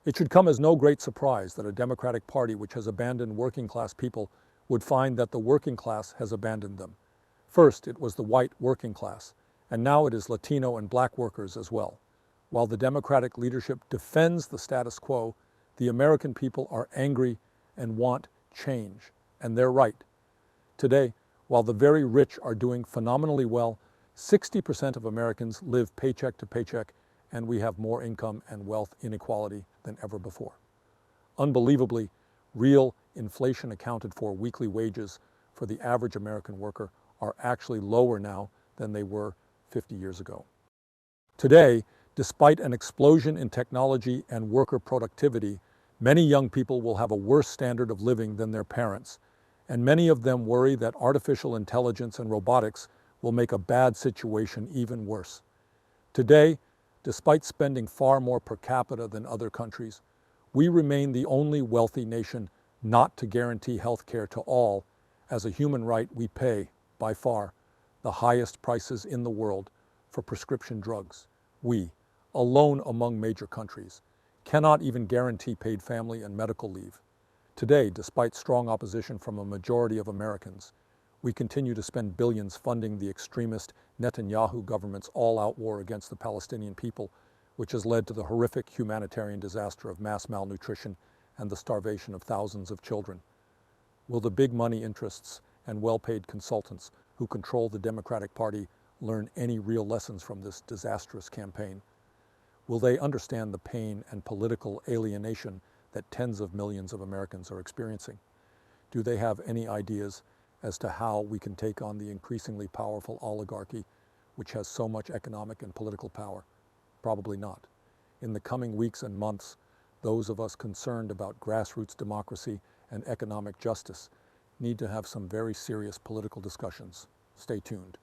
It should come as no great surprise that a Democratic Party which has abandoned working class people would find that the working class has abandoned them. First, it was the white working class, and now it is Latino and black workers as well. While the Democratic leadership defends the status quo, the American people are angry and want change, and they're right. Today, while the very rich are doing phenomenally well, 60% of Americans live paycheck to paycheck, and we have more income and wealth inequality than ever before. Unbelievably, real inflation accounted for weekly wages for the average American worker are actually lower now than they were 50 years ago. Today, despite an explosion in technology and worker productivity, many young people will have a worse standard of living than their parents, and many of them worry that artificial intelligence and robotics will make a bad situation even worse. Today, despite spending far more per capita than other countries, we remain the only wealthy nation not to guarantee health care to all. As a human right, we pay, by far, the highest prices in the world for prescription drugs. We, alone among major countries, cannot even guarantee paid family and medical leave. Today, despite strong opposition from a majority of Americans, we continue to spend billions funding the extremist Netanyahu government's all-out war against the Palestinian people, which has led to the horrific humanitarian disaster of mass malnutrition and the starvation of thousands of children. Will the big money interests and well-paid consultants who control the Democratic Party learn any real lessons from this disastrous campaign? Will they understand the pain and political alienation that tens of millions of Americans are experiencing? Do they have any ideas as to how we can take on the increasingly powerful oligarchy which has so much economic and political power? Probably not. In the coming weeks and months, those of us concerned about grassroots democracy and economic justice need to have some very serious political discussions. Stay tuned.